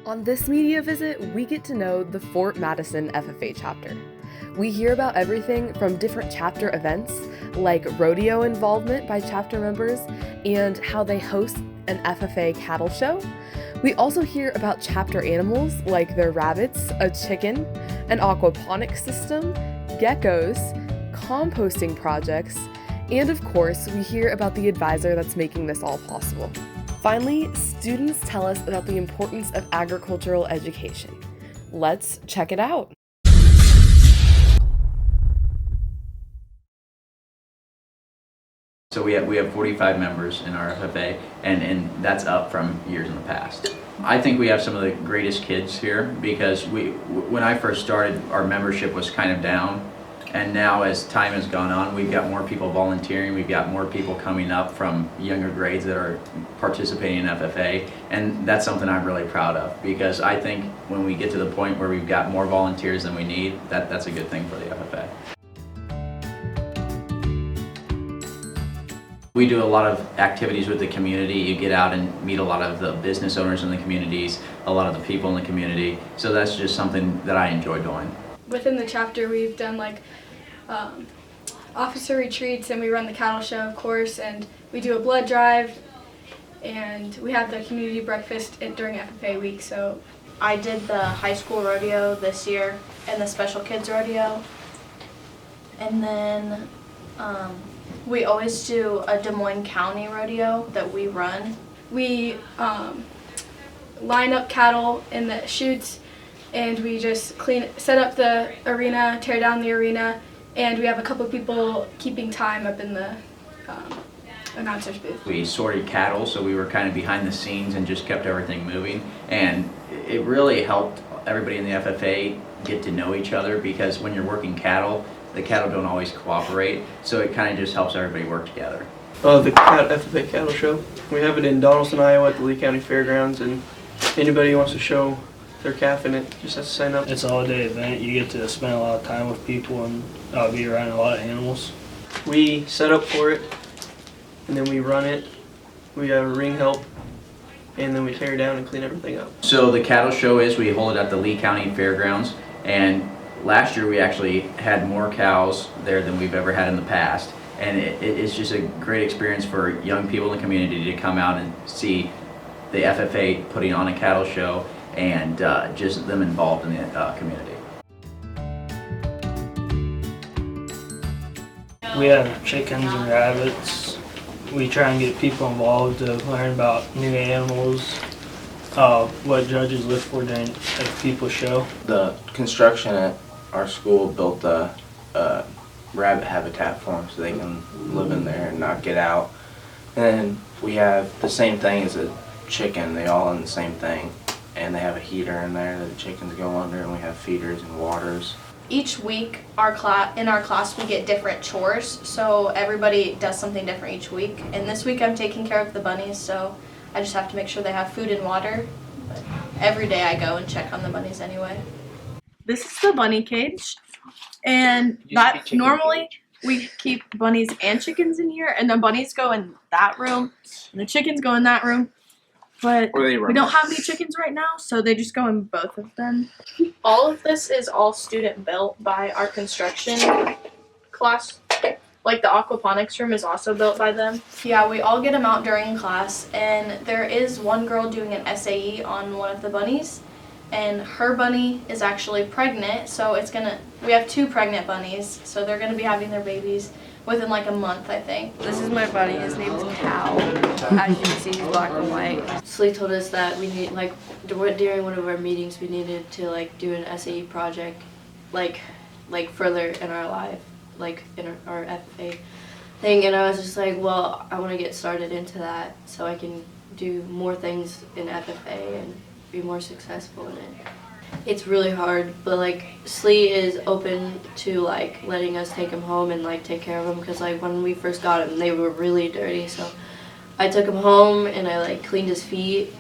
On this media visit, we get to know the Fort Madison FFA Chapter. We hear about everything from different chapter events, like rodeo involvement by chapter members, and how they host an FFA cattle show. We also hear about chapter animals, like their rabbits, a chicken, an aquaponics system, geckos, composting projects, and of course, we hear about the advisor that's making this all possible. Finally, students tell us about the importance of agricultural education. Let's check it out. So we have 45 members in our FFA, and that's up from years in the past. I think we have some of the greatest kids here because when I first started, our membership was kind of down. And now as time has gone on, we've got more people volunteering, we've got more people coming up from younger grades that are participating in FFA, and that's something I'm really proud of because I think when we get to the point where we've got more volunteers than we need, that's a good thing for the FFA. We do a lot of activities with the community. You get out and meet a lot of the business owners in the communities, a lot of the people in the community, so that's just something that I enjoy doing. Within the chapter, we've done officer retreats, and we run the cattle show, of course, and we do a blood drive, and we have the community breakfast during FFA week. So I did the high school rodeo this year and the special kids rodeo, and then we always do a Des Moines County rodeo that we run. We line up cattle in the chutes, and we just set up the arena, tear down the arena, and we have a couple of people keeping time up in the announcer's booth. We sorted cattle, so we were kind of behind the scenes and just kept everything moving, and it really helped everybody in the FFA get to know each other because when you're working cattle, the cattle don't always cooperate, so it kind of just helps everybody work together. The FFA Cattle Show. We have it in Donaldson, Iowa at the Lee County Fairgrounds, and anybody who wants to show their calf in it just has to sign up. It's an all-day event. You get to spend a lot of time with people and be around a lot of animals. We set up for it, and then we run it. We have ring help, and then we tear down and clean everything up. So the cattle show we hold it at the Lee County Fairgrounds, and last year we actually had more cows there than we've ever had in the past, and it's just a great experience for young people in the community to come out and see the FFA putting on a cattle show and just them involved in the community. We have chickens and rabbits. We try and get people involved to learn about new animals, what judges look for during a people show. The construction at our school built a rabbit habitat for them so they can live in there and not get out. And we have the same thing as a chicken, they all in the same thing. And they have a heater in there that the chickens go under, and we have feeders and waters. Each week in our class we get different chores, so everybody does something different each week. And this week I'm taking care of the bunnies, so I just have to make sure they have food and water. But every day I go and check on the bunnies anyway. This is the bunny cage, and that normally we keep bunnies and chickens in here, and the bunnies go in that room, and the chickens go in that room. But we don't have any chickens right now, so they just go in both of them. All of this is all student built by our construction class. Like the aquaponics room is also built by them. Yeah, we all get them out during class, and there is one girl doing an SAE on one of the bunnies, and her bunny is actually pregnant, so we have 2 pregnant bunnies, so they're gonna be having their babies within like a month, I think. This is my bunny. His name's Cal. As you can see, he's black and white. Slee told us that we need, during one of our meetings, we needed to do an SAE project, further in our life, in our FFA thing. And I was just like, well, I want to get started into that so I can do more things in FFA and be more successful in it. It's really hard, but Slee is open to letting us take him home and take care of him because when we first got him, they were really dirty. So I took him home and I cleaned his feet.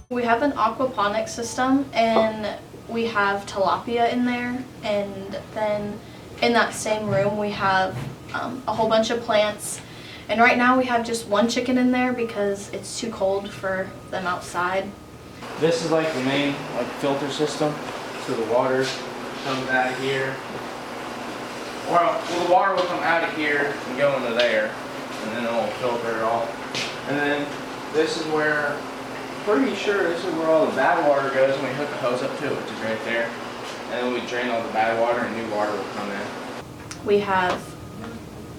We have an aquaponics system, and we have tilapia in there, and then in that same room we have a whole bunch of plants, And right now we have just one chicken in there because it's too cold for them outside. This is like the main filter system, so the water comes out of here. Well, the water will come out of here and go into there, and then it will filter it all. And then this is where, pretty sure this is where all the bad water goes, and we hook the hose up to it, which is right there. And then we drain all the bad water and new water will come in. We have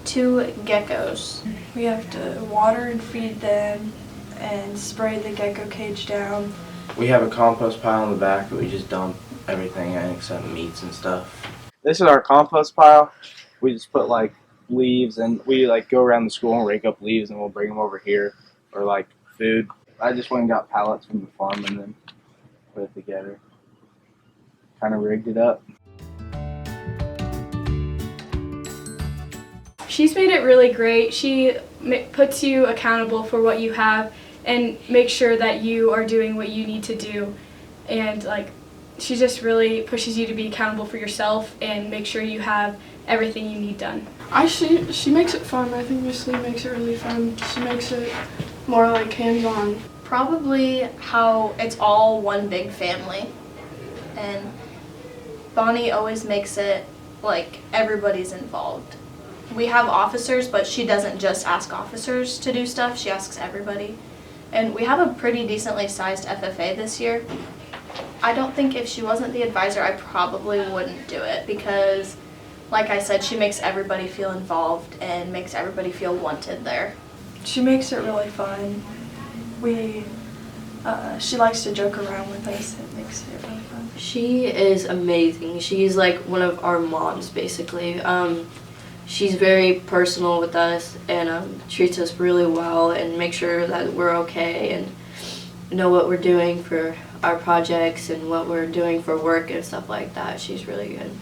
2 geckos. We have to water and feed them and spray the gecko cage down. We have a compost pile in the back that we just dump everything in except meats and stuff. This is our compost pile. We just put like leaves, and we like go around the school and rake up leaves, and we'll bring them over here or like food. I just went and got pallets from the farm and then put it together. Kind of rigged it up. She's made it really great. She puts you accountable for what you have and makes sure that you are doing what you need to do. And like, she just really pushes you to be accountable for yourself and make sure you have everything you need done. She makes it fun. I think Miss Lee makes it really fun. She makes it more like hands-on. Probably how it's all one big family. And Bonnie always makes it like everybody's involved. We have officers, but she doesn't just ask officers to do stuff, she asks everybody. And we have a pretty decently sized FFA this year. I don't think if she wasn't the advisor, I probably wouldn't do it because, like I said, she makes everybody feel involved and makes everybody feel wanted there. She makes it really fun. She likes to joke around with us. It makes it really fun. She is amazing. She's like one of our moms, basically. She's very personal with us and treats us really well and makes sure that we're okay and know what we're doing for our projects and what we're doing for work and stuff like that. She's really good.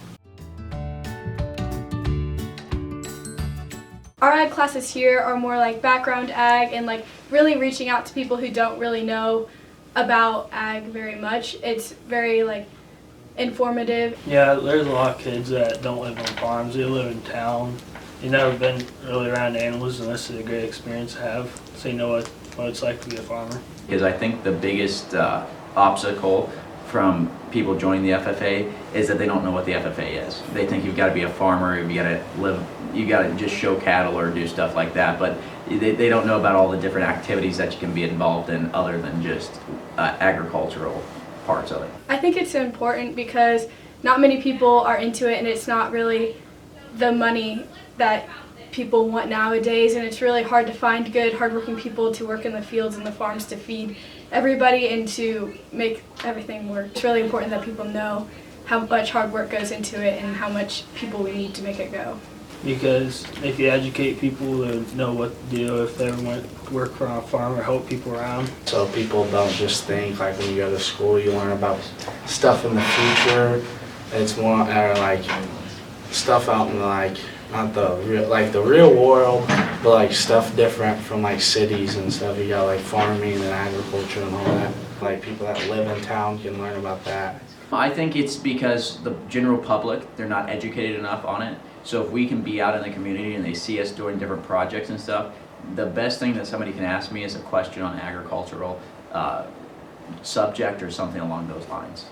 Our ag classes here are more like background ag and like really reaching out to people who don't really know about ag very much. It's very like informative. Yeah, there's a lot of kids that don't live on farms. They live in town. They've never been really around animals, and this is a great experience to have, so you know what it's like to be a farmer. Because I think the biggest obstacle from people joining the FFA is that they don't know what the FFA is. They think you've got to be a farmer, you got to just show cattle or do stuff like that, but they don't know about all the different activities that you can be involved in other than just agricultural parts of it. I think it's important because not many people are into it and it's not really the money that people want nowadays, and it's really hard to find good, hardworking people to work in the fields and the farms to feed everybody and to make everything work. It's really important that people know how much hard work goes into it and how much people we need to make it go. Because if you educate people to know what to do if they want to work for a farm or help people around. So people don't just think like when you go to school you learn about stuff in the future. It's more like stuff out in like not the real world, but like stuff different from like cities and stuff. You got like farming and agriculture and all that. Like people that live in town can learn about that. I think it's because the general public, they're not educated enough on it. So if we can be out in the community and they see us doing different projects and stuff, the best thing that somebody can ask me is a question on agricultural subject or something along those lines.